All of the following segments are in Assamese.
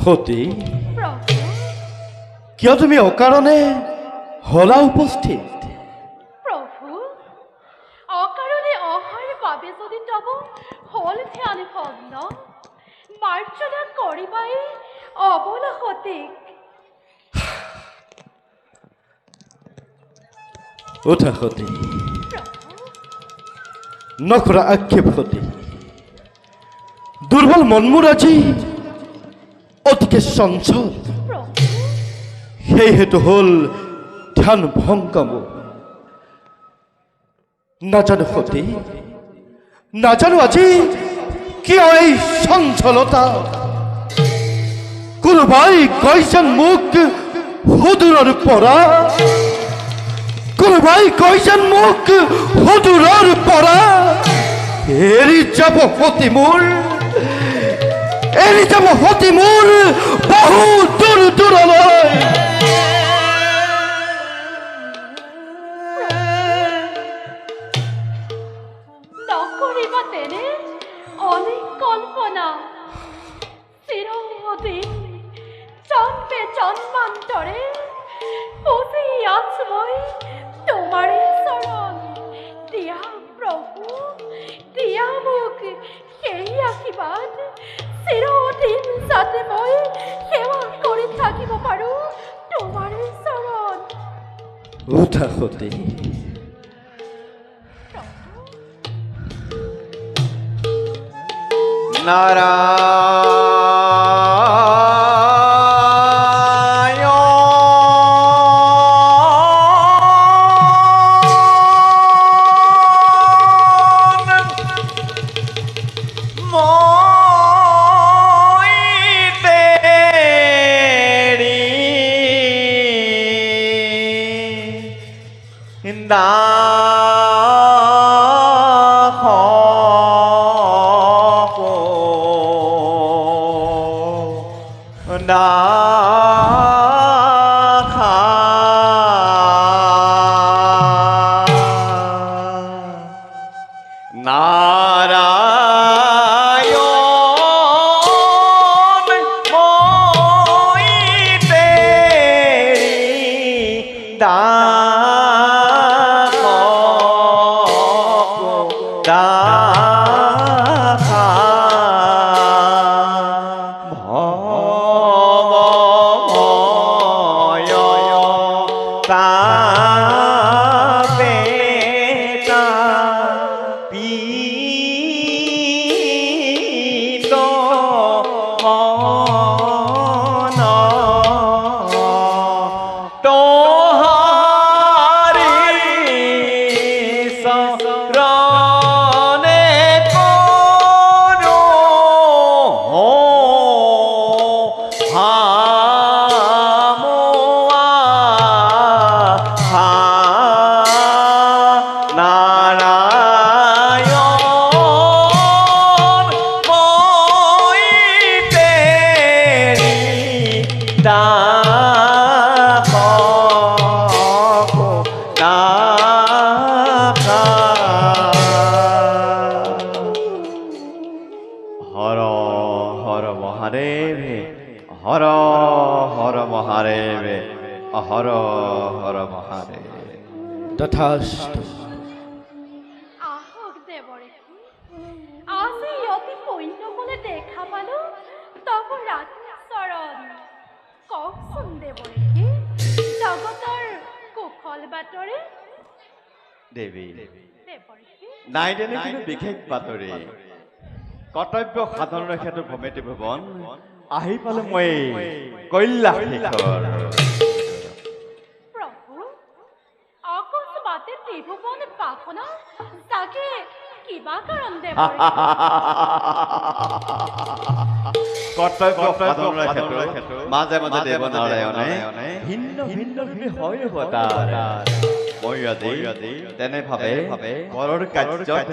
সতী কিয় তুমি অকাৰণে হলা উপস্থিত প্ৰভু অকাৰণে অহাৰ বাবে যদি তব হল ধ্যান ভগ্ন মাৰ্জনা কৰিবাই অবলা সতীক উঠা সতী নকৰা আক্ষেপ সতী দুৰ্বল মন মোৰ আজি অতিকে চঞ্চল সেই হেতু হল ধ্যান ভংগ মোৰ নাজানো সতী নাজানো আজি কিয় এই চঞ্চলতা কোনোবাই কৈছে মোক সুদূৰৰ পৰা কোনোবাই কৈছে মোক সুদূৰৰ পৰা এৰি যাব সতী মোৰ এৰি যাব সতী মোৰ বহু দূৰ দূৰলৈ নকৰিবা তেনে অনেক কল্পনা চিৰদিন জন্মে জন্মান্তৰে পুজি আছো মই তোমাৰে চৰণ দিয়া প্ৰভু দিয়া মোক সেই আশীৰ্বাদ চিৰদিন যাতে মই সেৱা কৰি থাকিব পাৰো তোমাৰে চৰণ উঠা সতী তথাস্তু আহক দেৱৰে আজি অতি পুণ্য বলে দেখা পালো তব ৰাতি চৰণ কওকচোন দেৱৰে জগতৰ কুশল বাতৰি দেৱী নাই তেনে কিন্তু বিশেষ বাতৰি কৰ্তব্য সাধনৰ ক্ষেত্ৰত ভ্ৰমেতি ভৱন আহি পালো মই কৈলাশ শিখৰ ত্ৰিভুৱন পাখনা তাকে কিবা কাৰণ দেৱ কৰ্তব্য সাধনৰ ক্ষেত্ৰত মাজে মাজে দেৱ নাৰায়ণে ভিন্ন ভিন্ন বিষয় অৱতাৰ মই আজি তেনে ভাবে পৰৰ কাৰ্যত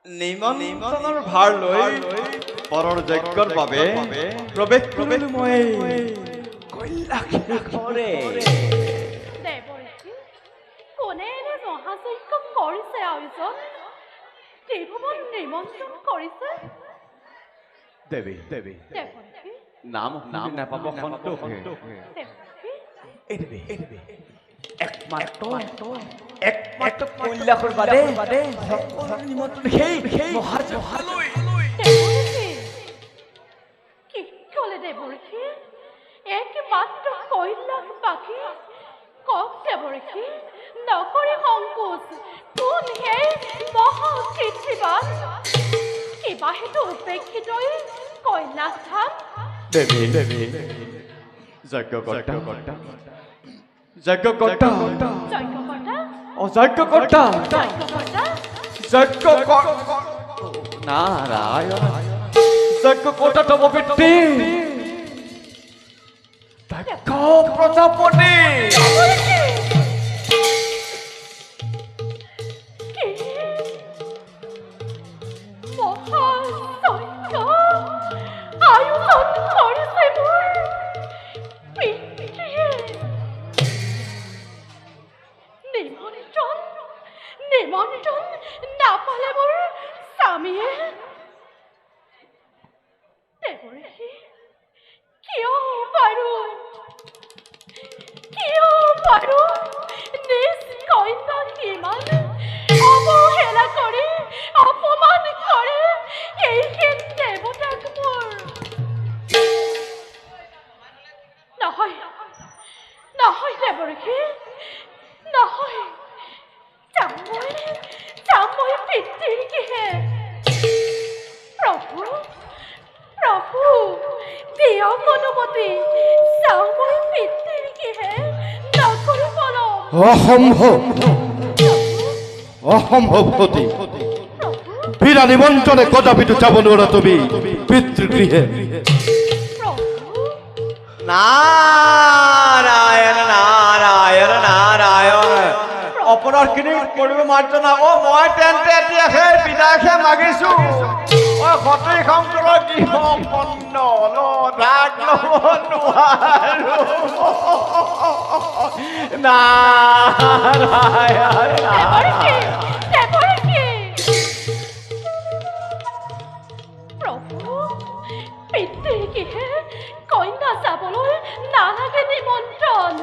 নিমন্ত্ৰণৰ ভাৰ লৈ পৰৰ যজ্ঞৰ বাবে প্ৰৱেশ কৰিলো মই কৈলাশ শিখৰে কোনে এনে মহাযজ্ঞ কৰিছে আয়োজন ত্ৰিভুৱন নিমন্ত্ৰণ কৰিছে দেৱী দেৱী দেৱকী নাম নাম নাপাব সন্তোষে দেৱকী এই দেৱী একমাত্ৰ কৈলাশৰ বাদে সকলো নিমন্ত্ৰণ সেই মহাৰাজলৈ দেৱকী কি ক'লে দেৱকী একমাত্ৰ কৈলাশ বাকী কওক দেৱকী নকৰি সংকোচ কোন সেই মহাকীৰ্তিবান কিবা হেতু উপেক্ষিত কৈলাশ ধাম দেৱী দেৱী যজ্ঞকৰ্তা যজ্ঞকৰ্তা যজ্ঞকৰ্তা অযজ্ঞকৰ্তা যজ্ঞকৰ্তা যজ্ঞকৰ্তা নাৰায়ণ যজ্ঞকৰ্তা তব পিতৃ দক্ষ প্ৰজাপতি নিমন্ত্ৰণ নাপালে মোৰ স্বামীয়ে দেৱকী কিয় বাৰু নিজ কন্যাক ইমান অৱহেলা কৰি অপমান কৰে এইখিনি দেৱতাক মোৰ নহয় দেৱকী নহয় যাম মই পিতৃৰ কিহে প্ৰভু দিয়ক অনুমতি যাওঁ মই পিতৃৰ কিহে নকৰি পলম অসম্ভৱ সতী বিনা নিমন্ত্ৰণে কদাপিতো যাব নোৱাৰা তুমি পিতৃগৃহে নাৰায়ণ নাৰায়ণ নাৰায়ণ অপৰাধখিনি কৰিব মাৰ্জনা মই তেন্তে এতিয়া সেই বিদায়হে মাগিছো সতী শংকৰৰ গৃহ সম্পন্ন ৰাগ ল'ব নোৱাৰো নাৰায়ণ প্ৰভু পিতৃৰ কিহে কন্যা যাবলৈ নালাগে নিমন্ত্ৰণ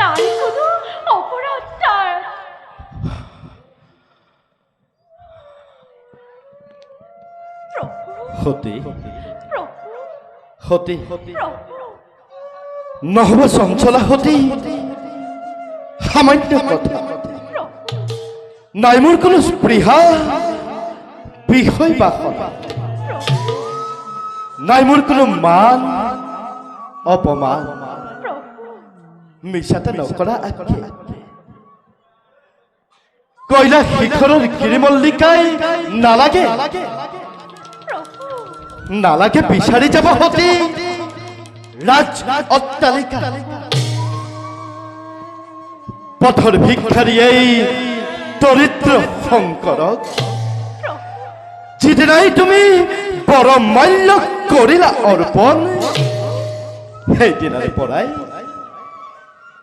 নাই কোনো অপৰাধ তাৰ সতী নহব চঞ্চলা সতী সামান্য কথা নাই মোৰ কোনো স্পৃহা বিষয় বাসনা নাই মোৰ কোনো মান অপমান মিছাতে নকৰা আজ্ঞা কৈলাশ শিখৰৰ গিৰিমল্লিকাই নালাগে বিচাৰি যাব সতী ৰাজ অট্টালিকা পথৰ ভিক্ষাৰী এই দৰিদ্ৰ শংকৰক যিদিনাই তুমি পৰমাল্য কৰিলা অৰ্পণ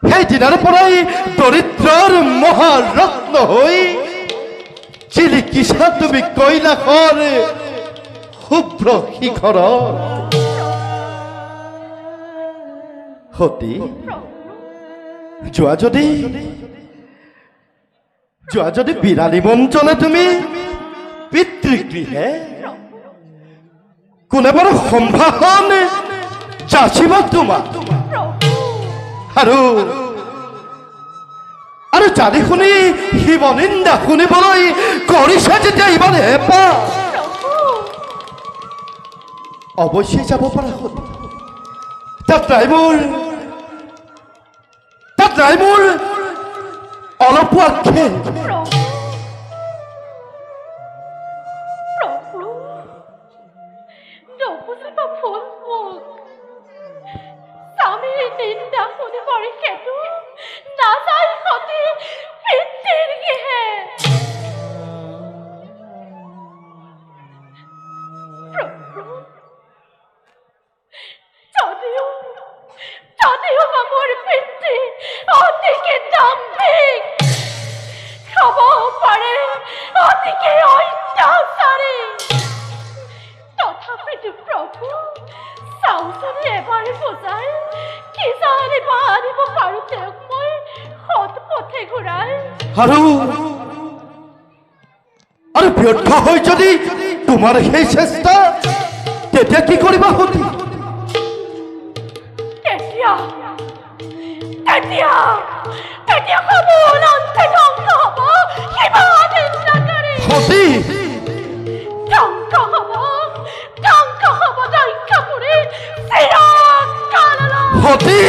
সেইদিনাৰে পৰাই দৰিদ্ৰৰ মহাৰত্ন হৈ জিলিকিছা তুমি কৈলাশৰ শুভ্ৰ শিখৰ সতী যোৱা যদি বিনা নিমন্ত্ৰণে তুমি পিতৃগৃহে কোনে বাৰু সম্ভাষণ যাচিব তোমাক আৰু জানি শুনি শিৱ নিন্দা শুনিবলৈ কৰিছে যেতিয়া ইমান হেঁপাহ অৱশ্যেই যাব পৰা হ'ল তাত নাই মোৰ অলপো আক্ষেপ স্বামীৰ নিন্দা শুনিবৰ হেতু নাযায় সতী পিতৃৰ গৃহে যদিও মোৰ পিতৃ অতিকে দাম্ভিক খাব পাৰে অতিকে অত্যাচাৰী তথাপিতো প্ৰভু চাওচোন এবাৰে বজাই কি জানি বা আনিব পাৰোঁ তেওঁক মই সৎ পথে ঘূৰাই আৰু ব্যৰ্থ হয় যদি তোমাৰ সেই চেষ্টা তেতিয়া কি কৰিবা সতী তেতিয়া সমুল অন্তে ধ্বংস হ'ব কিবা নিন্দাকাৰী সতী ধ্বংস হ'ব দক্ষপুৰী চিৰকাললৈ সতী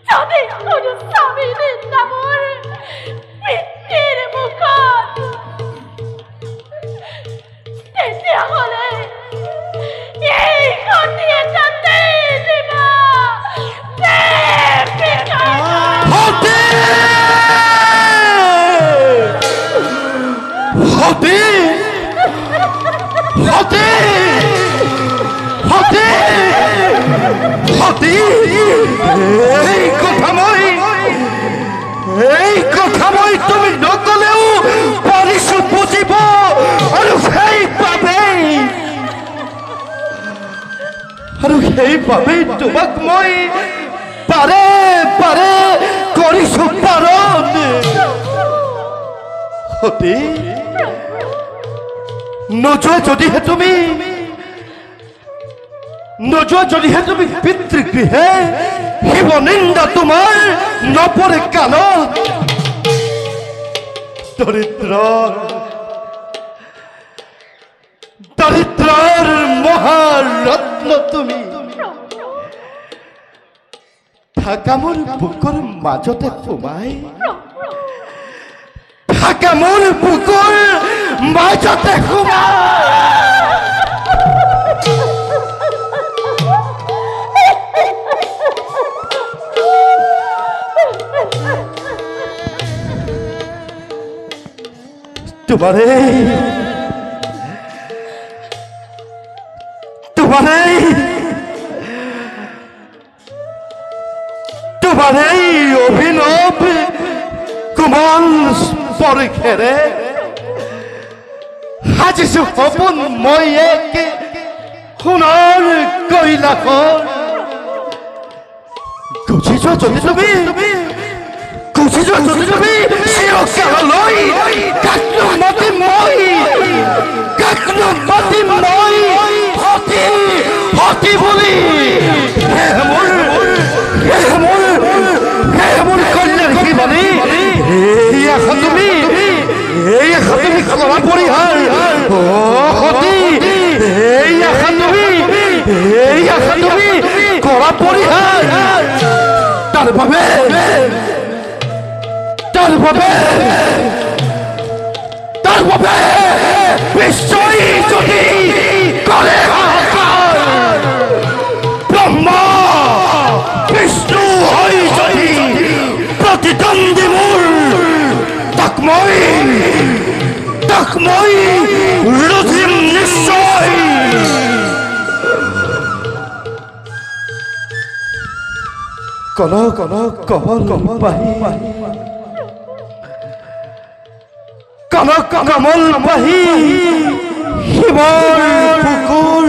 যদি কোনো স্বামী নিন্দা মোৰ মৃত্যুৰ মুখত তেতিয়াহ'লে এই সতীয়ে তাতে দিবা সতী সতী সতী সতী এই কথা মই তুমি নকলেও পাৰিছো বুজিব আৰু সেইবাবেই তোমাক মই পাৰে পাৰে কৰিছো পাৰণ সতী নোযোৱা যদিহে তুমি পিতৃগৃহে শিৱ নিন্দা তোমাৰ নপৰে কালত দৰিদ্ৰৰ মহাৰত্ন তুমি থাকা মোৰ বুকুৰ মাজতে সোমাই থাকা মোৰ বুকুৰ মাজতে সোমাই তোমাৰ এই অভিনব কোমল স্পৰ্শেৰে সাজিছো সপোন মই এক সোণৰ কৈলাসৰ গুচি যোৱা যদি তুমি চিৰকাললৈ কাকনো মাতিম মই সতী বুলি মোৰ কন্যাৰ শিৱানী এই আশা তুমি কৰা পৰিহাৰ সতী এই আশা তুমি কৰা পৰিহাৰ তাৰ বাবে নিশ্চয় যদি কৰে ব্ৰহ্মা বিষ্ণু হয় যদি প্ৰতিদ্বন্দ্বী মোৰ তাক মই ৰুধিম নিশ্চয় কনক কমল বাহি শিৱৰ বুকুৰ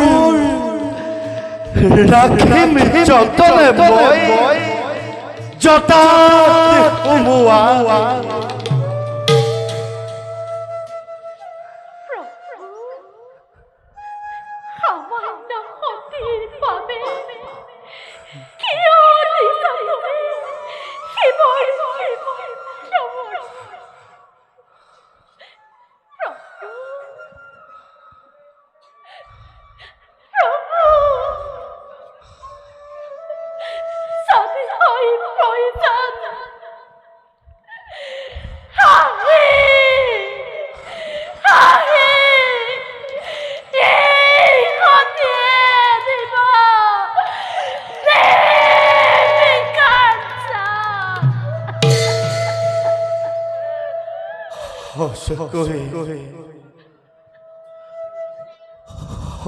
ৰাখিম যতনে মই জটাত সোমোৱা সামান্য সতীৰ বাবে কিয় দিছা তুমি শিৱৰ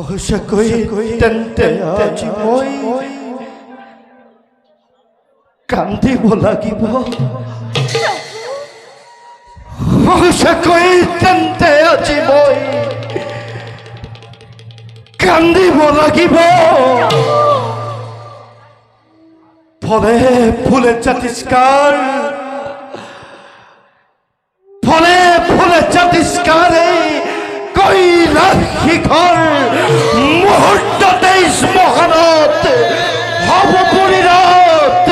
সঁচাকৈ তেন্তে আজি মই কান্দিব লাগিব সঁচাকৈ তেন্তে আজি মই কান্দিব লাগিব ফলে ফুলে জাতিষ্কাৰ ফলে ফুলে জাতিষ্কাৰে কৈলাশ শিখৰ মুহূৰ্ততে শ্মশানত হ'ব পৰিণত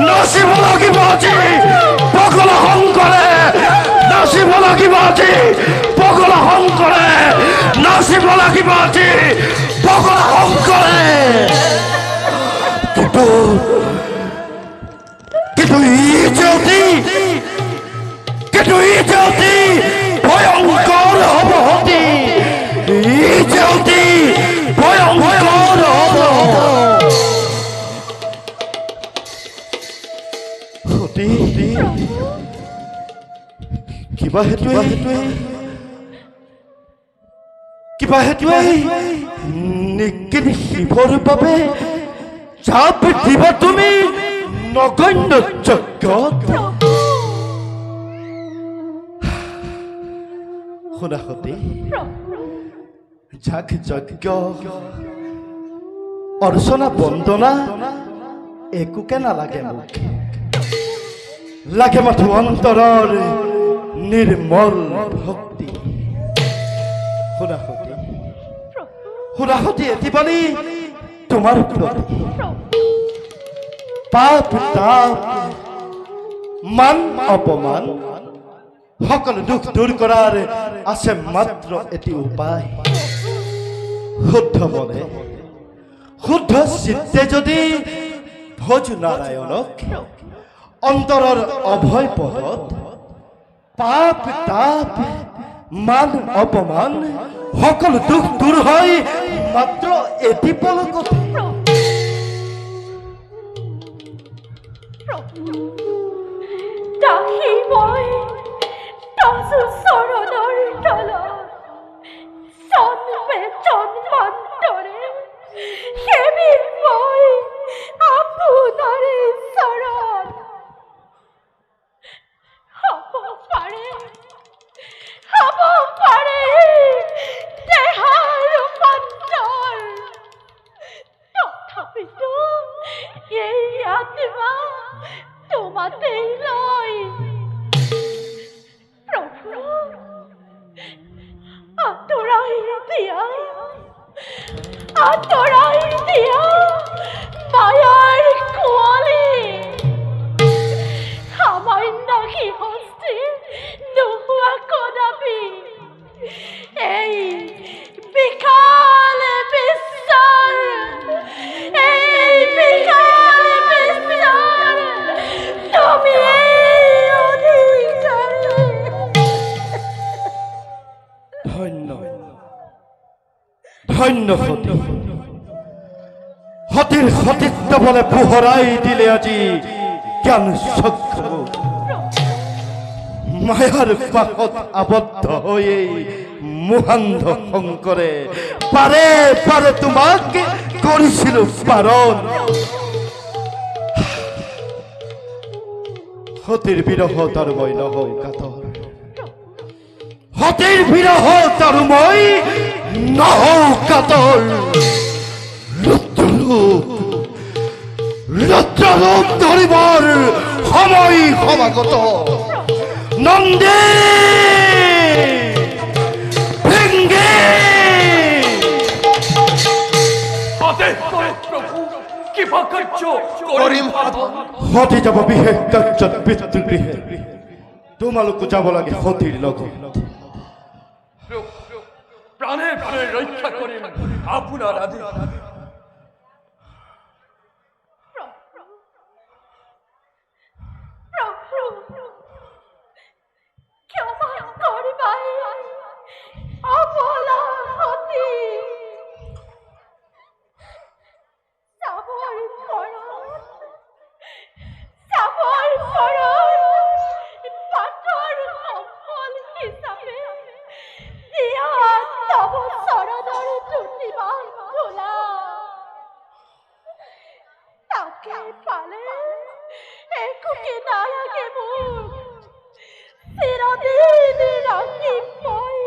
নাচিব লাগিব আজি পগলা শংকৰে নাচিব লাগিব আজি পগলা শংকৰে নাচিব লাগিব আজি পগলা শংকৰে কিন্তু ই যে অতি ভয়ংকৰ হ'ব অতি ই যে অতি ভয়ংকৰ হ'ব কিবা হেতুৱে নিকিনি শিৱৰ বাবে জাপ দিবা তুমি নগণ্য যজ্ঞত শুনা সতী যাক যজ্ঞ অৰ্চনা বন্দনা একোকে নালাগে মোক লাগে মাথো অন্তৰৰ নিৰ্মল ভক্তি শুনা সতী এটিবালি তোমাৰ প্ৰতি পাপ তাপ মান অপমান সকলো দুখ দূৰ কৰাৰ আছে মাত্ৰ এটি উপায় শুদ্ধ মনে শুদ্ধ চিত্তে যদি ভোজ নাৰায়ণক অন্তৰৰ অভয় পদত পাপ তাপ মান অপমান সকলো দুখ দূৰ হয় মাত্ৰ এটি পলকতে তাহি মই তাসু চৰণৰ তলত জন্মে জন্মান্তৰে সেবি মই আপোনাৰে চৰণ হ'ব পাৰে দেহাৰ ৰূপান্তৰ তথাপিতো এই আত্মা তোমাতেই লয় প্ৰভু আঁতৰাই দিয়া মায়াৰ কুঁৱলী সামান্য সিহস্তি নোহোৱা কদাপি এই বিশাল বিশ্বৰ তুমি ধন্য সতী সতীৰ সতীত্ব বলে পোহৰাই দিলে আজি জ্ঞান চক্ষু মায়াৰ পাশত আবদ্ধ হৈয়ে মোহান্ধ শংকৰে পাৰে তোমাক কৰিছিলো পাৰণ সতীৰ বিৰহত আৰু মই নহওঁ কাতৰ সতীৰ বিৰহত আৰু মই নহওঁ কাতৰ ৰুদ্ৰৰূপ ধৰিবৰ সময় সমাগত নন্দী ভৃঙ্গে সতী যাব বিশেষ কাৰ্যত পিতৃগৃহে তোমালোকো যাব লাগে সতীৰ লগত প্ৰাণে প্ৰাণে ৰক্ষা কৰিম আপনাৰ আদেশ যাব পালে একোকে নালাগে মোক চিৰদিন ৰাখিম মই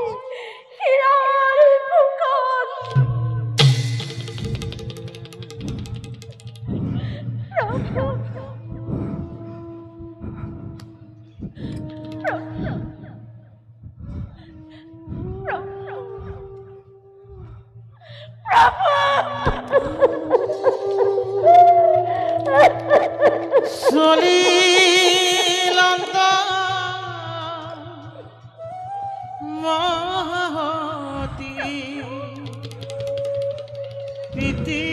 হীৰাৰ বুকুত চলিলন্ত মহতি প্ৰীতিৰাগী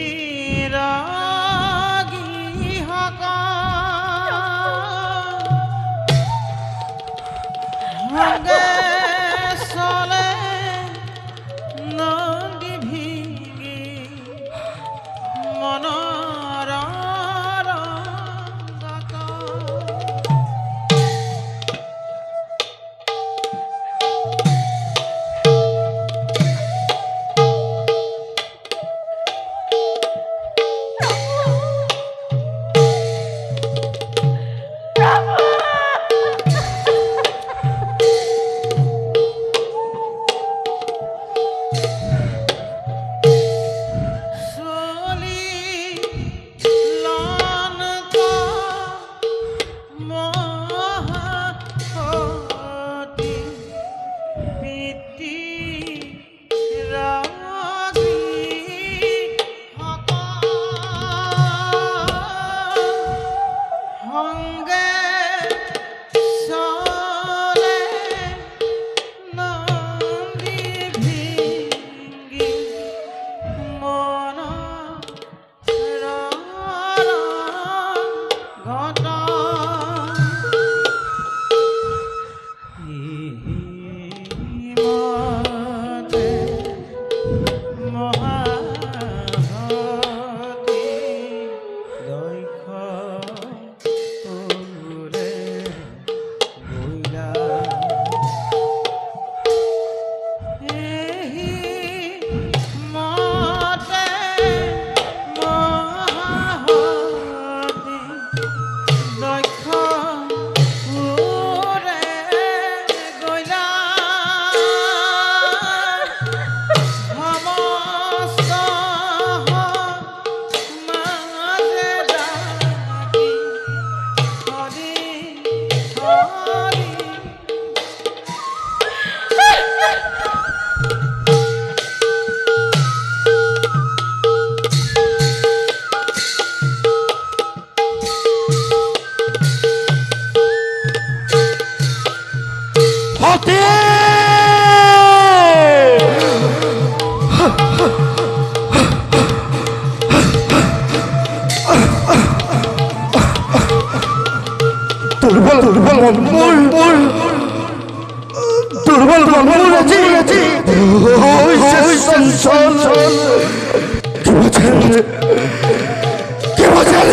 হগে চলে নদী ভিগি মনৰ ৰংগত দুৰ্বল মৰেছি কি বলছেন